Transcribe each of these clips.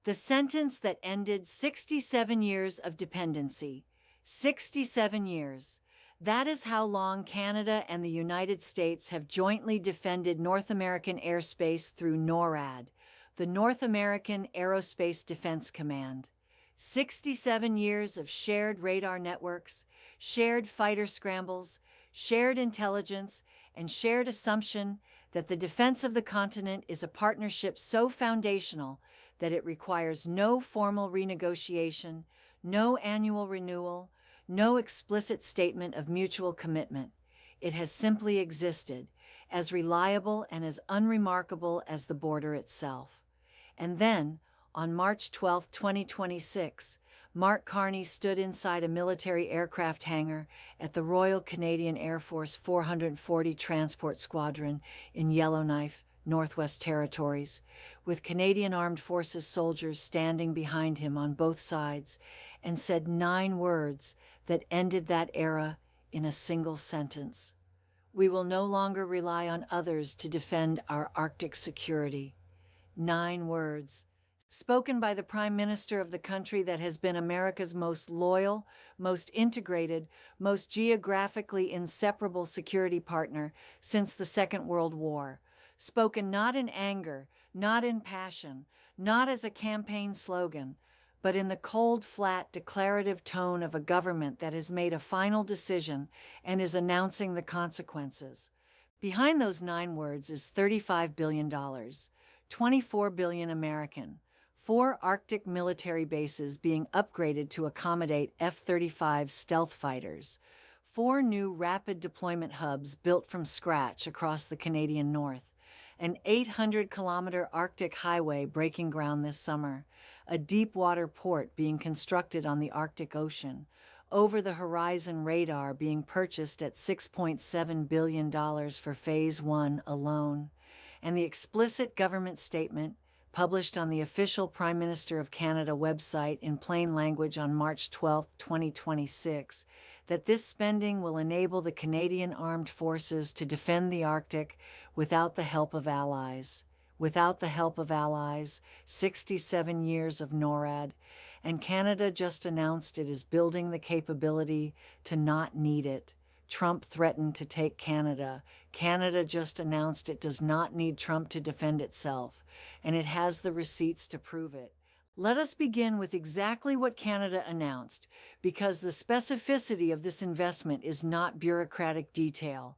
The sentence that ended 67 years of dependency. 67 years. That is how long Canada and the United States have jointly defended North American airspace through NORAD, the North American Aerospace Defense Command. 67 years of shared radar networks, shared fighter scrambles, shared intelligence, and shared assumption that the defense of the continent is a partnership so foundational that it requires no formal renegotiation, no annual renewal, no explicit statement of mutual commitment. It has simply existed, as reliable and as unremarkable as the border itself. And then, on March 12, 2026, Mark Carney stood inside a military aircraft hangar at the Royal Canadian Air Force 440 Transport Squadron in Yellowknife, Northwest Territories, with Canadian Armed Forces soldiers standing behind him on both sides, and said 9 words that ended that era in a single sentence. We will no longer rely on others to defend our Arctic security. 9 words, spoken by the Prime Minister of the country that has been America's most loyal, most integrated, most geographically inseparable security partner since the Second World War. Spoken not in anger, not in passion, not as a campaign slogan, but in the cold, flat, declarative tone of a government that has made a final decision and is announcing the consequences. Behind those 9 words is $35 billion, $24 billion American, 4 Arctic military bases being upgraded to accommodate F-35 stealth fighters, 4 new rapid deployment hubs built from scratch across the Canadian North, an 800-kilometer Arctic highway breaking ground this summer, a deep-water port being constructed on the Arctic Ocean, over-the-horizon radar being purchased at $6.7 billion for Phase 1 alone, and the explicit government statement published on the official Prime Minister of Canada website in plain language on March 12, 2026, that this spending will enable the Canadian Armed Forces to defend the Arctic without the help of allies. Without the help of allies, 67 years of NORAD, and Canada just announced it is building the capability to not need it. Trump threatened to take Canada. Canada just announced it does not need Trump to defend itself, and it has the receipts to prove it. Let us begin with exactly what Canada announced, because the specificity of this investment is not bureaucratic detail.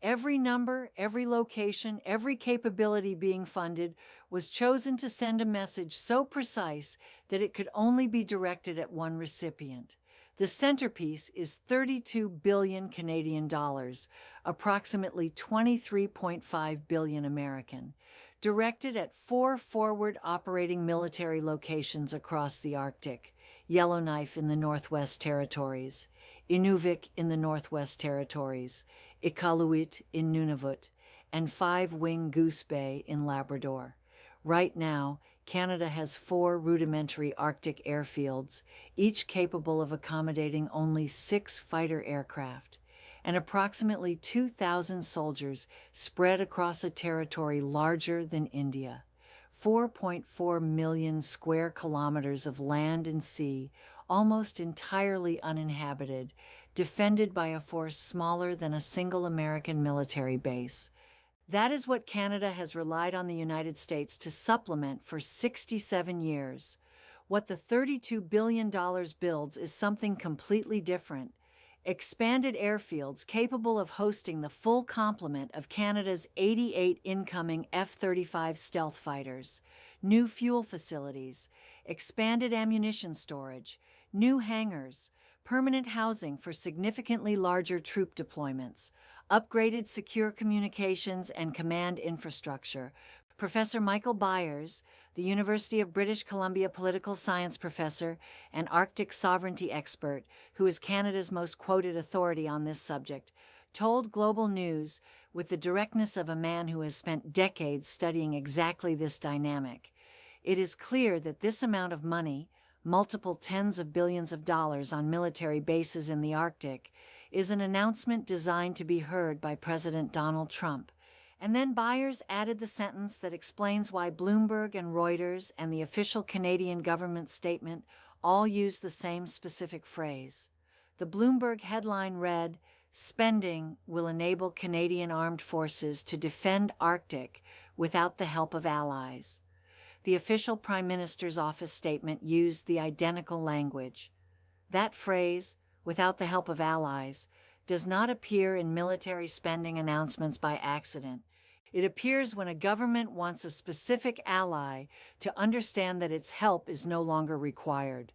Every number, every location, every capability being funded was chosen to send a message so precise that it could only be directed at one recipient. The centerpiece is 32 billion Canadian dollars, approximately 23.5 billion American, directed at 4 forward operating military locations across the Arctic: Yellowknife in the Northwest Territories, Inuvik in the Northwest Territories, Iqaluit in Nunavut, and 5 Wing Goose Bay in Labrador. Right now, Canada has 4 rudimentary Arctic airfields, each capable of accommodating only 6 fighter aircraft, and approximately 2,000 soldiers spread across a territory larger than India. 4.4 million square kilometers of land and sea, almost entirely uninhabited, defended by a force smaller than a single American military base. That is what Canada has relied on the United States to supplement for 67 years. What the $32 billion builds is something completely different. Expanded airfields capable of hosting the full complement of Canada's 88 incoming F-35 stealth fighters, new fuel facilities, expanded ammunition storage, new hangars, permanent housing for significantly larger troop deployments, upgraded secure communications and command infrastructure. Professor Michael Byers, the University of British Columbia political science professor and Arctic sovereignty expert, who is Canada's most quoted authority on this subject, told Global News, with the directness of a man who has spent decades studying exactly this dynamic, "It is clear that this amount of money, multiple tens of billions of dollars on military bases in the Arctic, is an announcement designed to be heard by President Donald Trump, And then Byers added the sentence that explains why Bloomberg and Reuters and the official Canadian government statement all use the same specific phrase. The Bloomberg headline read, "Spending will enable Canadian armed forces to defend Arctic without the help of allies." The official Prime Minister's office statement used the identical language. That phrase, "without the help of allies," does not appear in military spending announcements by accident. It appears when a government wants a specific ally to understand that its help is no longer required.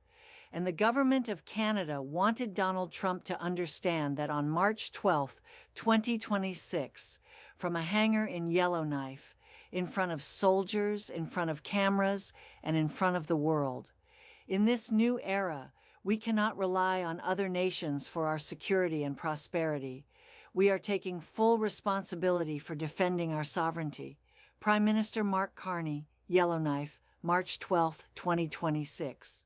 And the government of Canada wanted Donald Trump to understand that on March 12, 2026, from a hangar in Yellowknife, in front of soldiers, in front of cameras, and in front of the world. In this new era, we cannot rely on other nations for our security and prosperity. We are taking full responsibility for defending our sovereignty. Prime Minister Mark Carney, Yellowknife, March 12, 2026.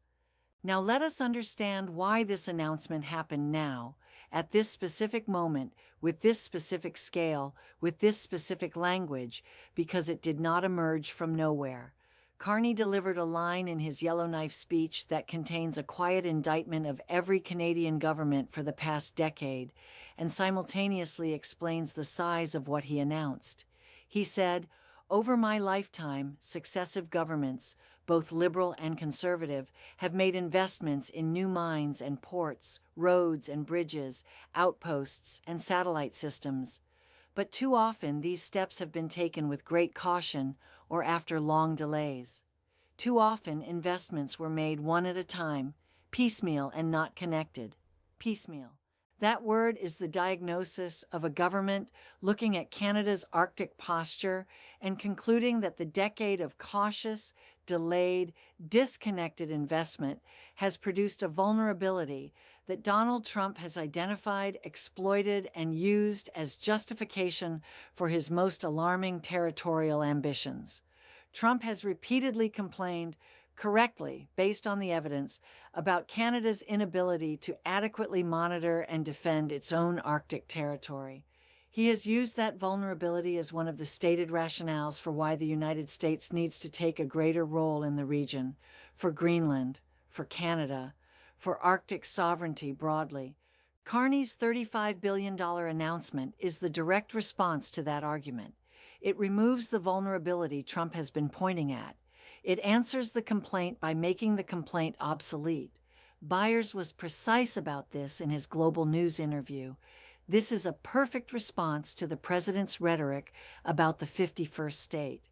Now let us understand why this announcement happened now, at this specific moment, with this specific scale, with this specific language, because it did not emerge from nowhere. Carney delivered a line in his Yellowknife speech that contains a quiet indictment of every Canadian government for the past decade, and simultaneously explains the size of what he announced. He said, "Over my lifetime, successive governments, both liberal and conservative, have made investments in new mines and ports, roads and bridges, outposts and satellite systems. But too often these steps have been taken with great caution or after long delays. Too often investments were made one at a time, piecemeal and not connected." Piecemeal. That word is the diagnosis of a government looking at Canada's Arctic posture and concluding that the decade of cautious, delayed, disconnected investment has produced a vulnerability that Donald Trump has identified, exploited, and used as justification for his most alarming territorial ambitions. Trump has repeatedly complained, correctly, based on the evidence, about Canada's inability to adequately monitor and defend its own Arctic territory. He has used that vulnerability as one of the stated rationales for why the United States needs to take a greater role in the region, for Greenland, for Canada, for Arctic sovereignty broadly. Carney's $35 billion announcement is the direct response to that argument. It removes the vulnerability Trump has been pointing at. It answers the complaint by making the complaint obsolete. Byers was precise about this in his Global News interview. This is a perfect response to the president's rhetoric about the 51st state.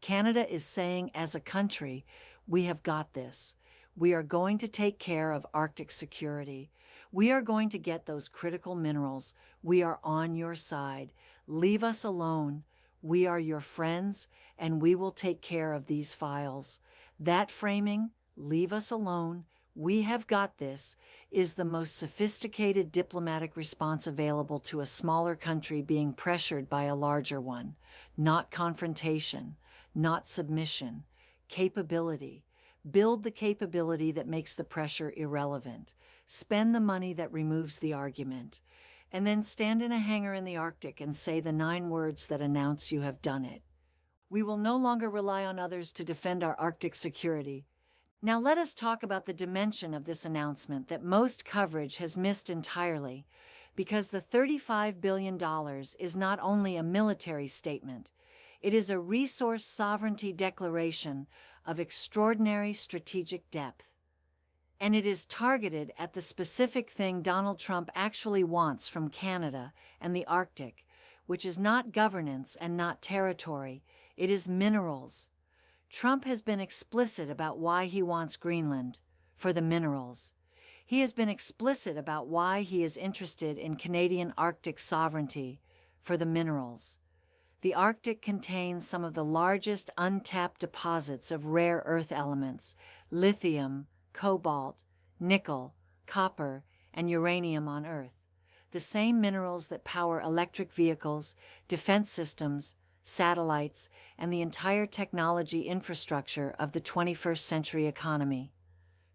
Canada is saying as a country, we have got this. We are going to take care of Arctic security. We are going to get those critical minerals. We are on your side. Leave us alone. We are your friends, and we will take care of these files. That framing, leave us alone, we have got this, is the most sophisticated diplomatic response available to a smaller country being pressured by a larger one. Not confrontation, not submission, capability. Build the capability that makes the pressure irrelevant. Spend the money that removes the argument. And then stand in a hangar in the Arctic and say the 9 words that announce you have done it. We will no longer rely on others to defend our Arctic security. Now let us talk about the dimension of this announcement that most coverage has missed entirely, because the $35 billion is not only a military statement, it is a resource sovereignty declaration of extraordinary strategic depth. And it is targeted at the specific thing Donald Trump actually wants from Canada and the Arctic, which is not governance and not territory, it is minerals. Trump has been explicit about why he wants Greenland, for the minerals. He has been explicit about why he is interested in Canadian Arctic sovereignty, for the minerals. The Arctic contains some of the largest untapped deposits of rare earth elements, lithium, cobalt, nickel, copper, and uranium on Earth, the same minerals that power electric vehicles, defense systems, satellites, and the entire technology infrastructure of the 21st century economy.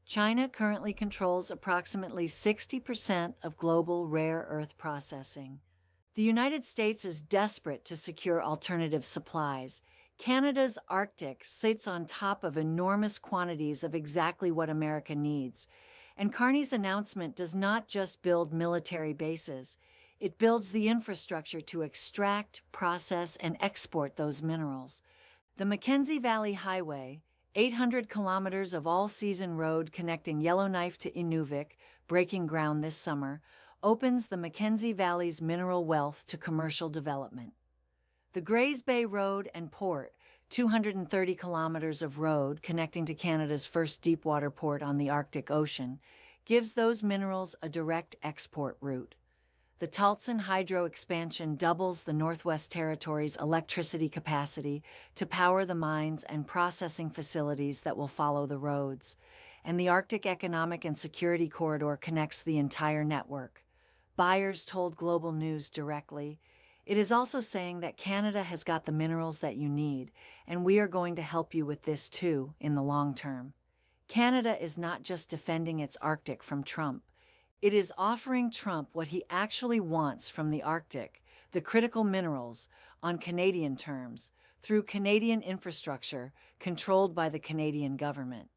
China currently controls approximately 60% of global rare earth processing. The United States is desperate to secure alternative supplies. Canada's Arctic sits on top of enormous quantities of exactly what America needs. And Carney's announcement does not just build military bases, it builds the infrastructure to extract, process, and export those minerals. The Mackenzie Valley Highway, 800 kilometers of all-season road connecting Yellowknife to Inuvik, breaking ground this summer, opens the Mackenzie Valley's mineral wealth to commercial development. The Grays Bay Road and Port, 230 kilometers of road connecting to Canada's first deepwater port on the Arctic Ocean, gives those minerals a direct export route. The Taltson Hydro expansion doubles the Northwest Territories' electricity capacity to power the mines and processing facilities that will follow the roads, and the Arctic Economic and Security Corridor connects the entire network. Buyers told Global News directly, "It is also saying that Canada has got the minerals that you need, and we are going to help you with this too in the long term." Canada is not just defending its Arctic from Trump. It is offering Trump what he actually wants from the Arctic, the critical minerals, on Canadian terms, through Canadian infrastructure controlled by the Canadian government.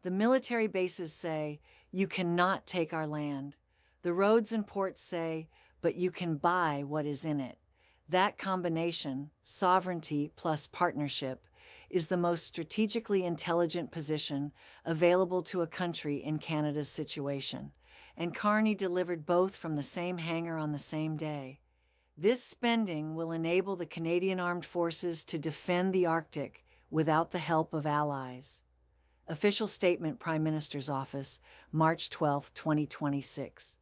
The military bases say, "You cannot take our land." The roads and ports say, "But you can buy what is in it." That combination, sovereignty plus partnership, is the most strategically intelligent position available to a country in Canada's situation. And Carney delivered both from the same hangar on the same day. This spending will enable the Canadian Armed Forces to defend the Arctic without the help of allies. Official statement, Prime Minister's Office, March 12, 2026.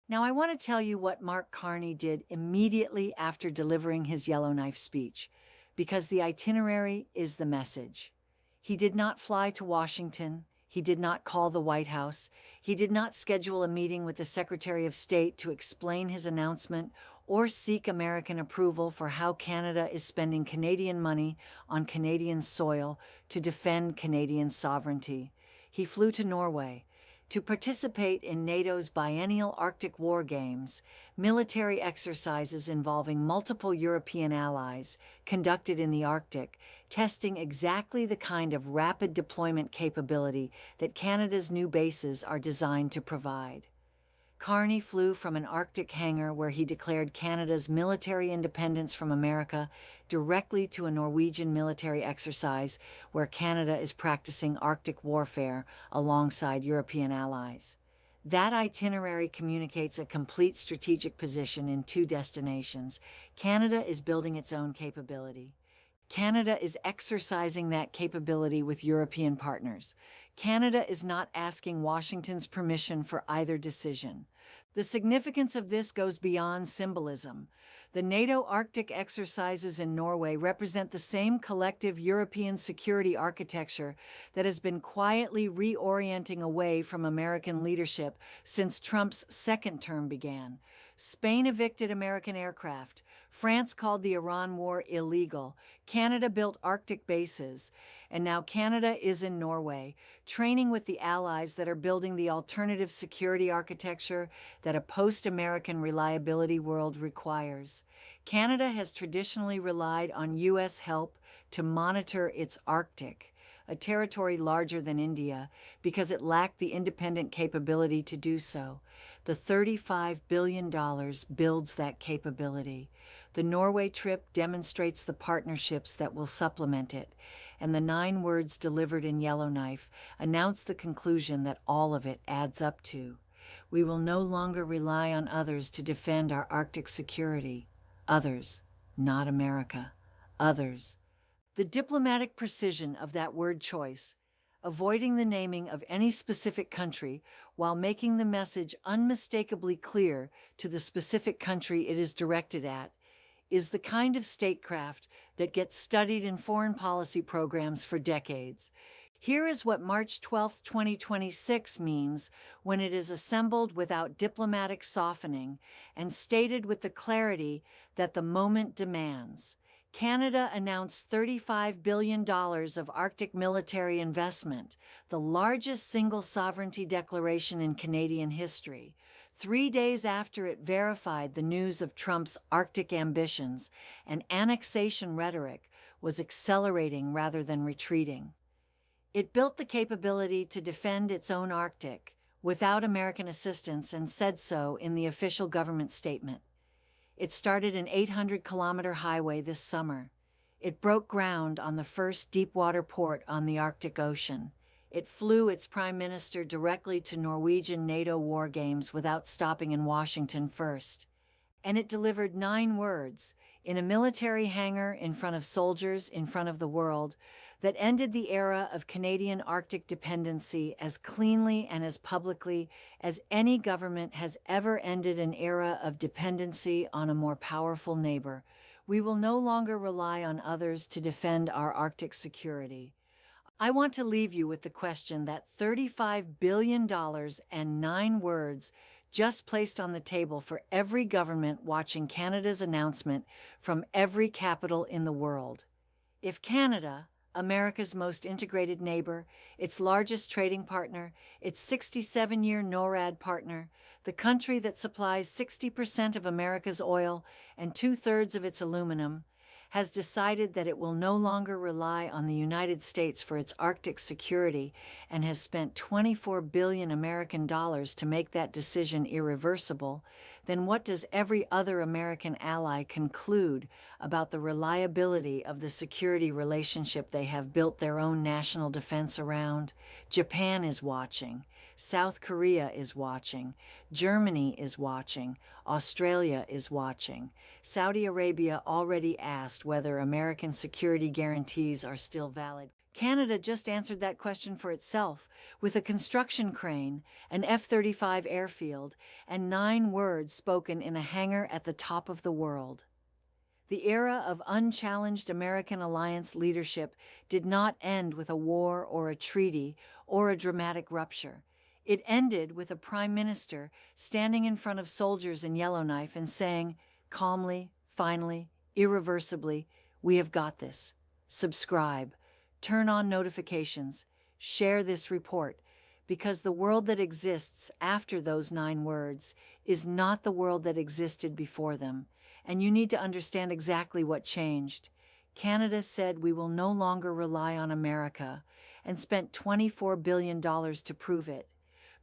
Now I want to tell you what Mark Carney did immediately after delivering his Yellowknife speech, because the itinerary is the message. He did not fly to Washington. He did not call the White House. He did not schedule a meeting with the Secretary of State to explain his announcement or seek American approval for how Canada is spending Canadian money on Canadian soil to defend Canadian sovereignty. He flew to Norway to participate in NATO's biennial Arctic War Games, military exercises involving multiple European allies conducted in the Arctic, testing exactly the kind of rapid deployment capability that Canada's new bases are designed to provide. Carney flew from an Arctic hangar where he declared Canada's military independence from America directly to a Norwegian military exercise where Canada is practicing Arctic warfare alongside European allies. That itinerary communicates a complete strategic position in two destinations. Canada is building its own capability. Canada is exercising that capability with European partners. Canada is not asking Washington's permission for either decision. The significance of this goes beyond symbolism. The NATO Arctic exercises in Norway represent the same collective European security architecture that has been quietly reorienting away from American leadership since Trump's second term began. Spain evicted American aircraft. France called the Iran war illegal. Canada built Arctic bases. And now Canada is in Norway, training with the allies that are building the alternative security architecture that a post-American reliability world requires. Canada has traditionally relied on U.S. help to monitor its Arctic, a territory larger than India, because it lacked the independent capability to do so. The $35 billion builds that capability. The Norway trip demonstrates the partnerships that will supplement it, and the 9 words delivered in Yellowknife announce the conclusion that all of it adds up to. We will no longer rely on others to defend our Arctic security. Others, not America. Others. The diplomatic precision of that word choice, avoiding the naming of any specific country while making the message unmistakably clear to the specific country it is directed at, is the kind of statecraft that gets studied in foreign policy programs for decades. Here is what March 12, 2026 means when it is assembled without diplomatic softening and stated with the clarity that the moment demands. Canada announced $35 billion of Arctic military investment, the largest single sovereignty declaration in Canadian history. 3 days after it verified the news of Trump's Arctic ambitions, and annexation rhetoric was accelerating rather than retreating. It built the capability to defend its own Arctic without American assistance and said so in the official government statement. It started an 800-kilometer highway this summer. It broke ground on the first deepwater port on the Arctic Ocean. It flew its prime minister directly to Norwegian NATO war games without stopping in Washington first. And it delivered 9 words, in a military hangar in front of soldiers in front of the world, that ended the era of Canadian Arctic dependency as cleanly and as publicly as any government has ever ended an era of dependency on a more powerful neighbor. We will no longer rely on others to defend our Arctic security. I want to leave you with the question that $35 billion and 9 words just placed on the table for every government watching Canada's announcement from every capital in the world. If Canada, America's most integrated neighbor, its largest trading partner, its 67-year NORAD partner, the country that supplies 60% of America's oil and 2/3 of its aluminum, has decided that it will no longer rely on the United States for its Arctic security and has spent $24 billion American dollars to make that decision irreversible, then what does every other American ally conclude about the reliability of the security relationship they have built their own national defense around? Japan is watching. South Korea is watching. Germany is watching. Australia is watching. Saudi Arabia already asked whether American security guarantees are still valid. Canada just answered that question for itself with a construction crane, an F-35 airfield, and 9 words spoken in a hangar at the top of the world. The era of unchallenged American alliance leadership did not end with a war or a treaty or a dramatic rupture. It ended with a prime minister standing in front of soldiers in Yellowknife and saying, calmly, finally, irreversibly, "We have got this. Subscribe. Turn on notifications. Share this report," because the world that exists after those 9 words is not the world that existed before them, and you need to understand exactly what changed. Canada said we will no longer rely on America and spent $24 billion to prove it.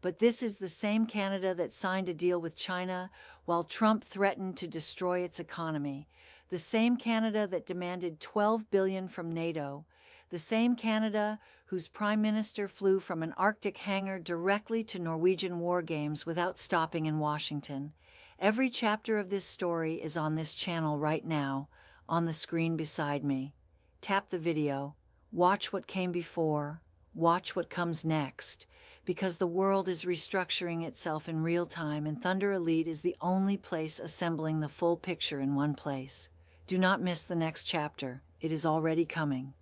But this is the same Canada that signed a deal with China while Trump threatened to destroy its economy, the same Canada that demanded $12 billion from NATO, the same Canada whose prime minister flew from an Arctic hangar directly to Norwegian war games without stopping in Washington. Every chapter of this story is on this channel right now, on the screen beside me. Tap the video, watch what came before, watch what comes next, because the world is restructuring itself in real time and Thunder Elite is the only place assembling the full picture in one place. Do not miss the next chapter. It is already coming.